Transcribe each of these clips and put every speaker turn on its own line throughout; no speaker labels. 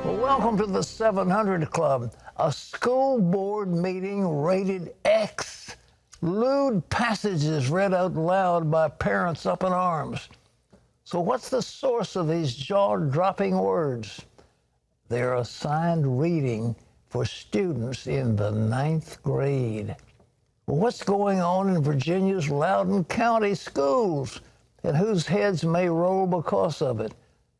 Well, welcome to the 700 Club. A school board meeting rated X. Lewd passages read out loud by parents up in arms. So what's the source of these jaw-dropping words? They're assigned reading for students in the 9th grade. Well, what's going on in Virginia's Loudoun County schools, and whose heads may roll because of it?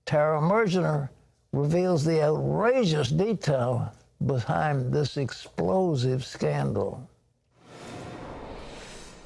Tara Mergener reveals the outrageous detail behind this explosive scandal.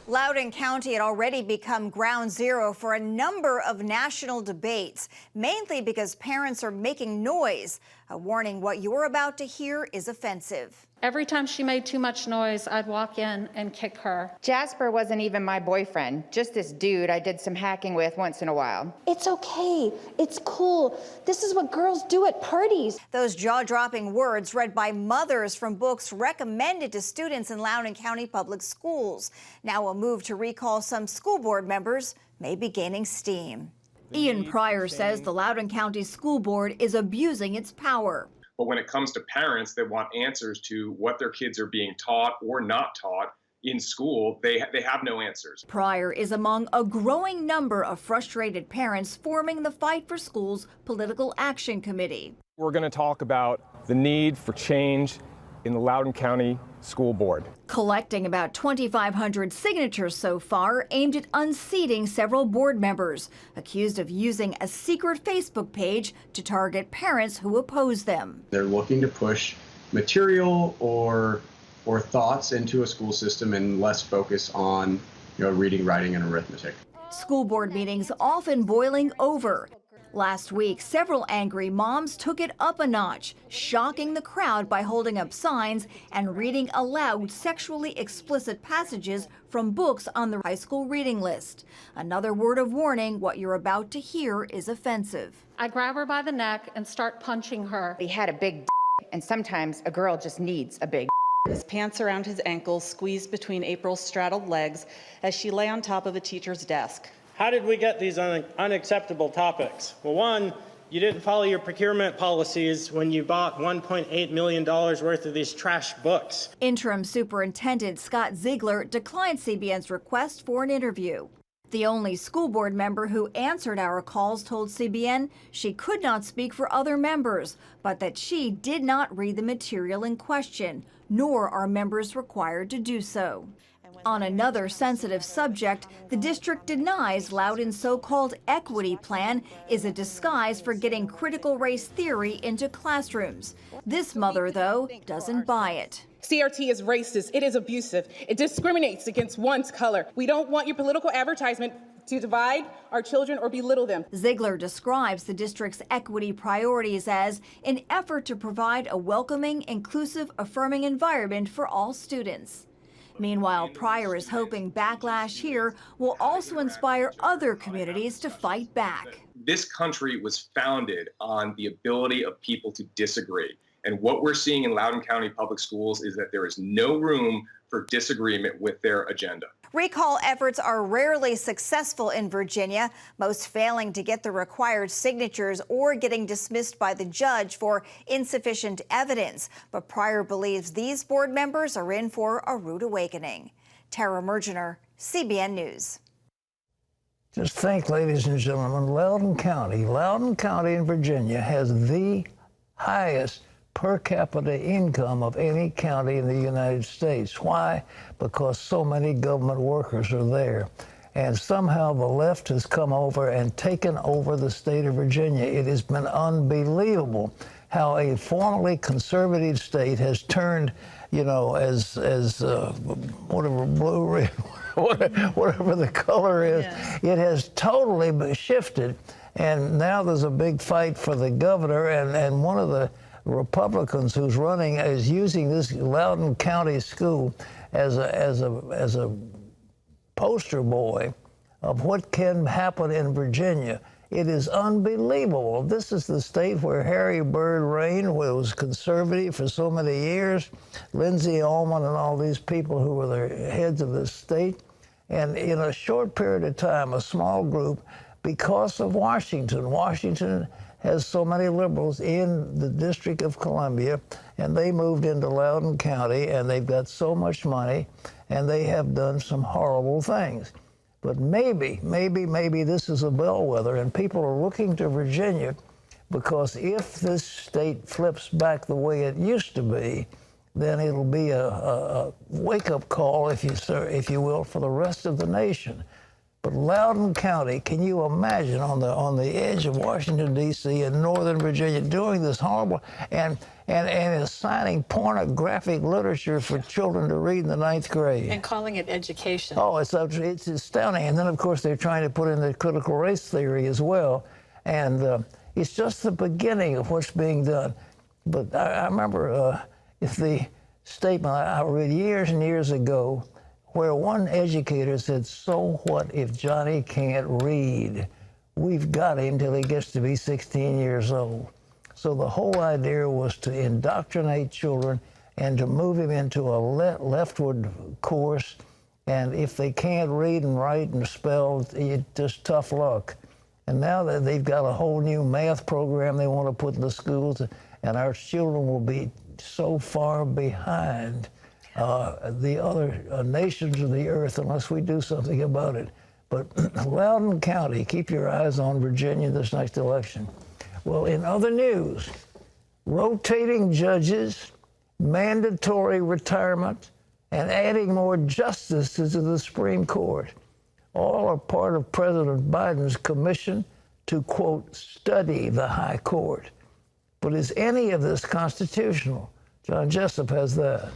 Loudoun County had already become ground zero for a number of national debates, mainly because parents are making noise. A warning, what you're about to hear is offensive.
Every time she made too much noise, I'd walk in and kick her.
Jasper wasn't even my boyfriend, just this dude I did some hacking with once in a while.
It's okay. It's cool. This is what girls do at parties.
Those jaw-dropping words read by mothers from books recommended to students in Loudoun County Public Schools. Now a move to recall some school board members may be gaining steam.
Ian Pryor says the Loudoun County School Board is abusing its power.
But when it comes to parents that want answers to what their kids are being taught or not taught in school, they have no answers.
Pryor is among a growing number of frustrated parents forming the Fight for Schools Political Action Committee.
We're going to talk about the need for change in the Loudoun County School Board.
Collecting about 2,500 signatures so far aimed at unseating several board members, accused of using a secret Facebook page to target parents who oppose them.
They're looking to push material or thoughts into a school system and less focus on, reading, writing, and arithmetic.
School board meetings often boiling over. Last week, several angry moms took it up a notch, shocking the crowd by holding up signs and reading aloud sexually explicit passages from books on the high school reading list. Another word of warning, what you're about to hear is offensive.
I grab her by the neck and start punching her.
He had a big and sometimes a girl just needs a big.
His pants around his ankles squeezed between April's straddled legs as she lay on top of a teacher's desk.
How did we get these unacceptable topics? Well, one, you didn't follow your procurement policies when you bought $1.8 million worth of these trash books.
Interim Superintendent Scott Ziegler declined CBN's request for an interview. The only school board member who answered our calls told CBN she could not speak for other members, but that she did not read the material in question, nor are members required to do so. On another sensitive subject, the district denies Loudoun's so-called equity plan is a disguise for getting critical race theory into classrooms. This mother, though, doesn't buy it.
CRT is racist. It is abusive. It discriminates against one's color. We don't want your political advertisement to divide our children or belittle them.
Ziegler describes the district's equity priorities as an effort to provide a welcoming, inclusive, affirming environment for all students. Meanwhile, Pryor is hoping backlash here will also inspire other communities to fight back.
This country was founded on the ability of people to disagree. And what we're seeing in Loudoun County Public Schools is that there is no room for disagreement with their agenda.
Recall efforts are rarely successful in Virginia, most failing to get the required signatures or getting dismissed by the judge for insufficient evidence. But Pryor believes these board members are in for a rude awakening. Tara Mergener, CBN News.
Just think, ladies and gentlemen, Loudoun County in Virginia has the highest per capita income of any county in the United States. Why? Because so many government workers are there. And somehow the left has come over and taken over the state of Virginia. It has been unbelievable how a formerly conservative state has turned, as whatever blue, red, whatever the color is, yes. It has totally shifted. And now there's a big fight for the governor, and one of the Republicans who's running is using this Loudoun County school as a poster boy of what can happen in Virginia. It is unbelievable. This is the state where Harry Byrd reigned, who was conservative for so many years, Lindsay Ullman and all these people who were the heads of the state. And in a short period of time, a small group, because of Washington has so many liberals in the District of Columbia, and they moved into Loudoun County, and they've got so much money, and they have done some horrible things. But maybe this is a bellwether, and people are looking to Virginia because if this state flips back the way it used to be, then it'll be a wake-up call, if you will, for the rest of the nation. But Loudoun County, can you imagine on the edge of Washington, D.C. and Northern Virginia doing this horrible and assigning pornographic literature for children to read in the 9th grade.
And calling it education.
Oh, it's astounding. And then, of course, they're trying to put in the critical race theory as well. And it's just the beginning of what's being done. But I remember the statement I read years and years ago where one educator said, so what if Johnny can't read? We've got him till he gets to be 16 years old. So the whole idea was to indoctrinate children and to move him into a leftward course. And if they can't read and write and spell, it's just tough luck. And now that they've got a whole new math program they want to put in the schools, and our children will be so far behind the other nations of the earth unless we do something about it. But Loudoun County, keep your eyes on Virginia this next election. Well, in other news, rotating judges, mandatory retirement, and adding more justices to the Supreme Court all are part of President Biden's commission to, quote, study the high court. But is any of this constitutional? John Jessup has that.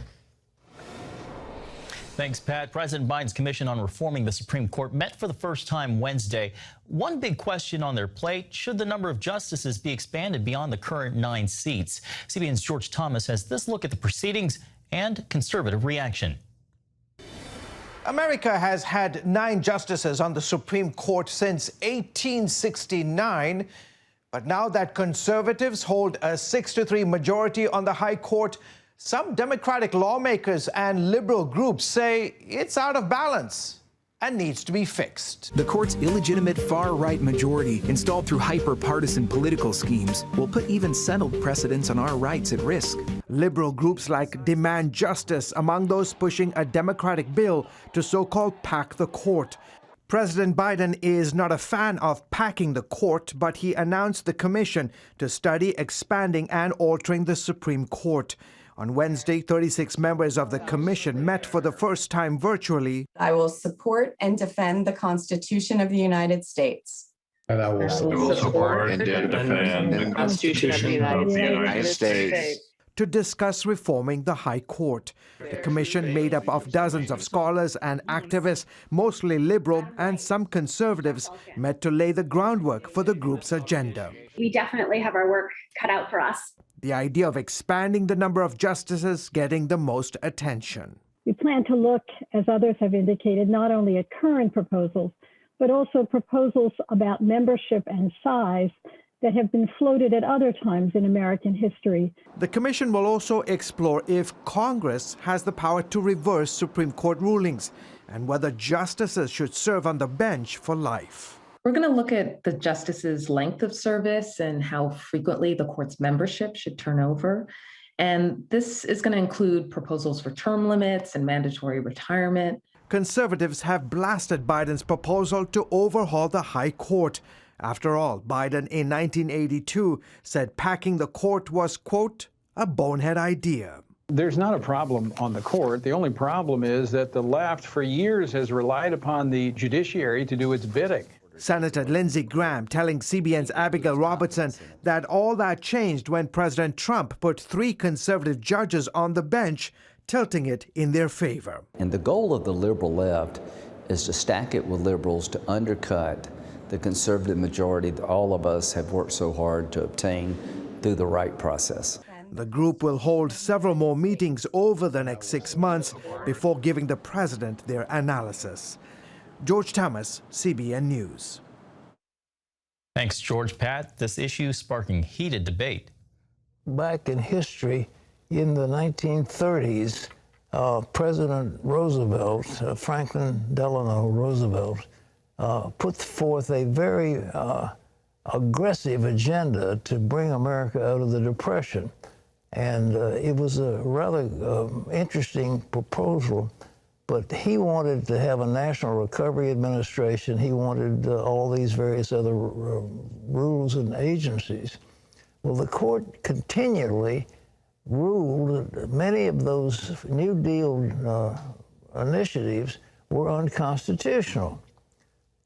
Thanks, Pat. President Biden's Commission on Reforming the Supreme Court met for the first time Wednesday. One big question on their plate, should the number of justices be expanded beyond the current 9 seats? CBN's George Thomas has this look at the proceedings and conservative reaction.
America has had 9 justices on the Supreme Court since 1869. But now that conservatives hold a 6-3 majority on the High Court, some Democratic lawmakers and liberal groups say it's out of balance and needs to be fixed.
The court's illegitimate far-right majority, installed through hyper-partisan political schemes, will put even settled precedents on our rights at risk.
Liberal groups like Demand Justice among those pushing a Democratic bill to so-called pack the court. President Biden is not a fan of packing the court, but he announced the commission to study expanding and altering the Supreme Court. On Wednesday, 36 members of the commission met for the first time virtually.
I will support and defend the Constitution of the United States.
And I will support and defend the Constitution of the United States.
To discuss reforming the High Court. The commission, made up of dozens of scholars and activists, mostly liberal and some conservatives, met to lay the groundwork for the group's agenda.
We definitely have our work cut out for us.
The idea of expanding the number of justices getting the most attention.
We plan to look, as others have indicated, not only at current proposals, but also proposals about membership and size that have been floated at other times in American history.
The commission will also explore if Congress has the power to reverse Supreme Court rulings and whether justices should serve on the bench for life.
We're going to look at the justices' length of service and how frequently the court's membership should turn over. And this is going to include proposals for term limits and mandatory retirement.
Conservatives have blasted Biden's proposal to overhaul the High Court. After all, Biden in 1982 said packing the court was, quote, a bonehead idea.
There's not a problem on the court. The only problem is that the left for years has relied upon the judiciary to do its bidding.
Senator Lindsey Graham telling CBN's Abigail Robertson that all that changed when President Trump put 3 conservative judges on the bench, tilting it in their favor.
And the goal of the liberal left is to stack it with liberals to undercut the conservative majority that all of us have worked so hard to obtain through the right process.
The group will hold several more meetings over the next 6 months before giving the president their analysis. George Thomas, CBN News.
Thanks, George. Pat, this issue sparking heated debate.
Back in history, in the 1930s, President Roosevelt, Franklin Delano Roosevelt, put forth a very aggressive agenda to bring America out of the Depression. And it was a rather interesting proposal, but he wanted to have a National Recovery Administration. He wanted all these various other rules and agencies. Well, the court continually ruled that many of those New Deal initiatives were unconstitutional.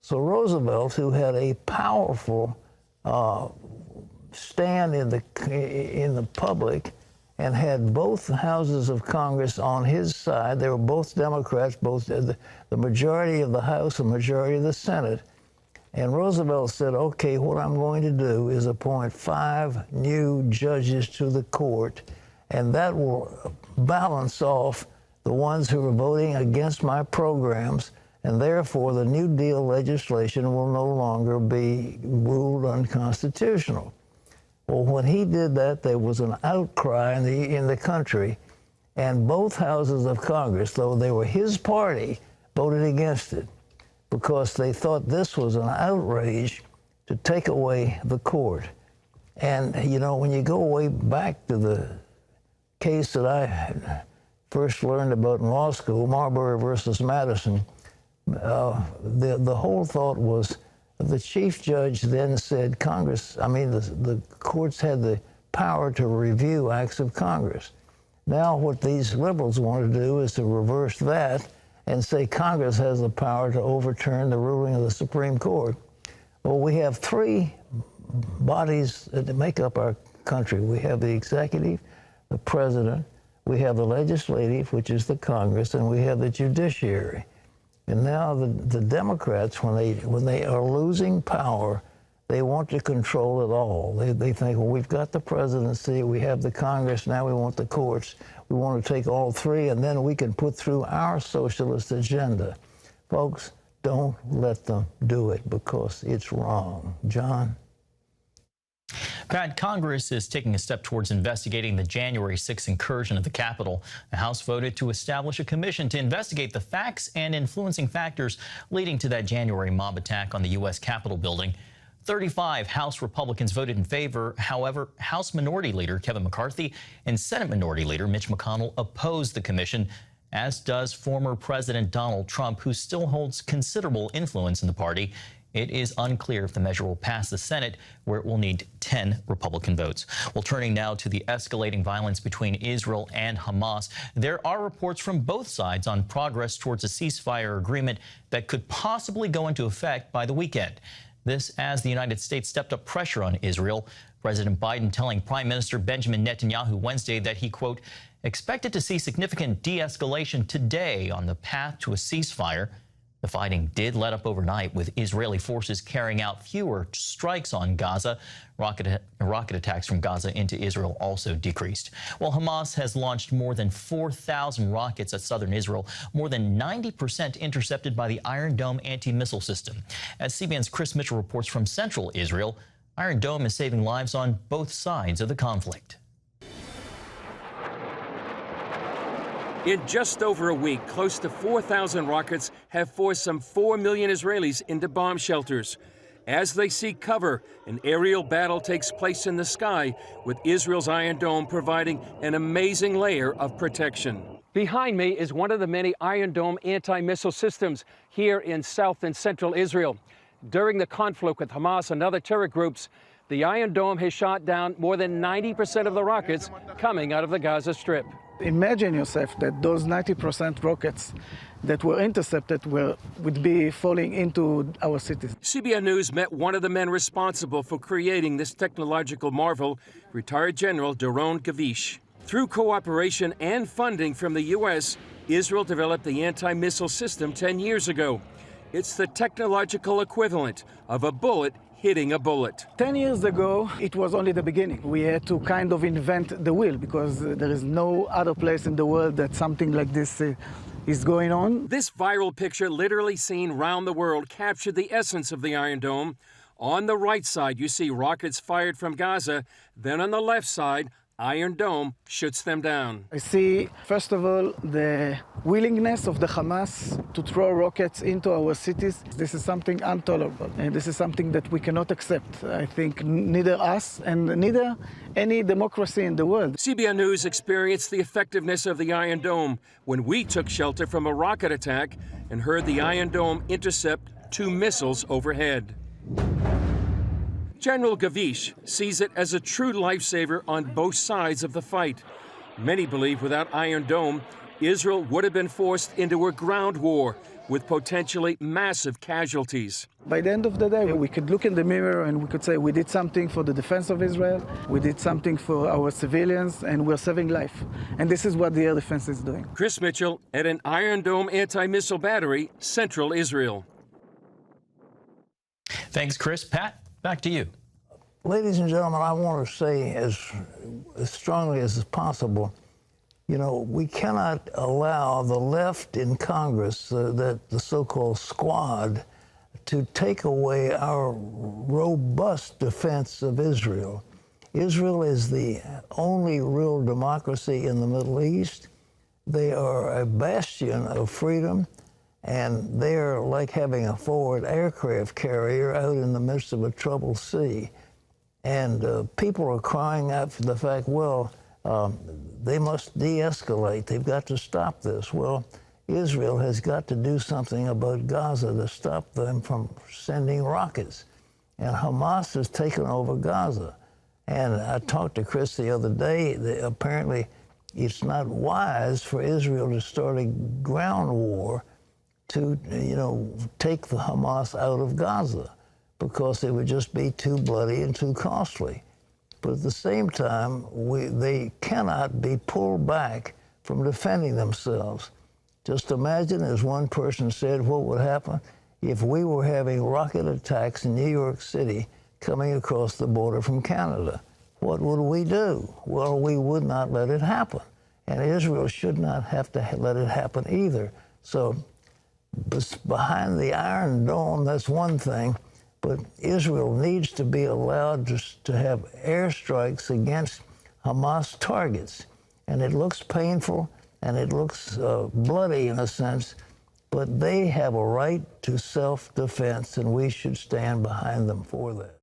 So Roosevelt, who had a powerful stand in the public and had both houses of Congress on his side, they were both Democrats, both the majority of the House and majority of the Senate. And Roosevelt said, okay, what I'm going to do is appoint 5 new judges to the court, and that will balance off the ones who are voting against my programs, and therefore the New Deal legislation will no longer be ruled unconstitutional. Well, when he did that, there was an outcry in the country, and both houses of Congress, though they were his party, voted against it because they thought this was an outrage to take away the court. And, you know, when you go way back to the case that I first learned about in law school, Marbury versus Madison, the whole thought was the chief judge then said the courts had the power to review acts of Congress. Now what these liberals want to do is to reverse that and say Congress has the power to overturn the ruling of the Supreme Court. Well, we have 3 bodies that make up our country. We have the executive, the president, we have the legislative, which is the Congress, and we have the judiciary. And now the Democrats, when they are losing power, they want to control it all. They think, well, we've got the presidency, we have the Congress, now we want the courts. We want to take all 3, and then we can put through our socialist agenda. Folks, don't let them do it because it's wrong. John?
Pat, Congress is taking a step towards investigating the January 6th incursion of the Capitol. The House voted to establish a commission to investigate the facts and influencing factors leading to that January mob attack on the U.S. Capitol building. 35 House Republicans voted in favor. However, House Minority Leader Kevin McCarthy and Senate Minority Leader Mitch McConnell opposed the commission, as does former President Donald Trump, who still holds considerable influence in the party. It is unclear if the measure will pass the Senate, where it will need 10 Republican votes. Well, turning now to the escalating violence between Israel and Hamas, there are reports from both sides on progress towards a ceasefire agreement that could possibly go into effect by the weekend. This as the United States stepped up pressure on Israel. President Biden telling Prime Minister Benjamin Netanyahu Wednesday that he, quote, expected to see significant de-escalation today on the path to a ceasefire. The fighting did let up overnight, with Israeli forces carrying out fewer strikes on Gaza. Rocket attacks from Gaza into Israel also decreased. While Hamas has launched more than 4,000 rockets at southern Israel, more than 90% intercepted by the Iron Dome anti-missile system. As CBN's Chris Mitchell reports from central Israel, Iron Dome is saving lives on both sides of the conflict.
In just over a week, close to 4,000 rockets have forced some 4 million Israelis into bomb shelters. As they seek cover, an aerial battle takes place in the sky, with Israel's Iron Dome providing an amazing layer of protection. Behind me is one of the many Iron Dome anti-missile systems here in south and central Israel. During the conflict with Hamas and other terror groups, the Iron Dome has shot down more than 90% of the rockets coming out of the Gaza Strip.
Imagine yourself that those 90% rockets that were intercepted would be falling into our cities.
CBN News met one of the men responsible for creating this technological marvel, retired General Doron Gavish. Through cooperation and funding from the U.S., Israel developed the anti-missile system 10 years ago. It's the technological equivalent of a bullet hitting a bullet.
10 years ago, it was only the beginning. We had to kind of invent the wheel because there is no other place in the world that something like this is going on.
This viral picture, literally seen round the world, captured the essence of the Iron Dome. On the right side, you see rockets fired from Gaza. Then on the left side, Iron Dome shuts them down.
I see, first of all, the willingness of the Hamas to throw rockets into our cities. This is something intolerable, and this is something that we cannot accept. I think neither us and neither any democracy in the world.
CBN News experienced the effectiveness of the Iron Dome when we took shelter from a rocket attack and heard the Iron Dome intercept 2 missiles overhead. General Gavish sees it as a true lifesaver on both sides of the fight. Many believe without Iron Dome, Israel would have been forced into a ground war with potentially massive casualties.
By the end of the day, we could look in the mirror and we could say we did something for the defense of Israel, we did something for our civilians, and we're saving life. And this is what the air defense is doing.
Chris Mitchell at an Iron Dome anti-missile battery, central Israel.
Thanks, Chris. Pat, back to you.
Ladies and gentlemen, I want to say as strongly as possible, you know, we cannot allow the left in Congress, the so-called squad, to take away our robust defense of Israel. Israel is the only real democracy in the Middle East. They are a bastion of freedom, and they're like having a forward aircraft carrier out in the midst of a troubled sea. And people are crying out for the fact, well, they must de-escalate. They've got to stop this. Well, Israel has got to do something about Gaza to stop them from sending rockets. And Hamas has taken over Gaza. And I talked to Chris the other day. Apparently, it's not wise for Israel to start a ground war to, you know, take the Hamas out of Gaza, because it would just be too bloody and too costly. But at the same time, they cannot be pulled back from defending themselves. Just imagine, as one person said, what would happen if we were having rocket attacks in New York City coming across the border from Canada. What would we do? Well, we would not let it happen. And Israel should not have to let it happen either. So behind the Iron Dome, that's one thing. But Israel needs to be allowed to have airstrikes against Hamas targets. And it looks painful and it looks bloody in a sense, but they have a right to self-defense, and we should stand behind them for that.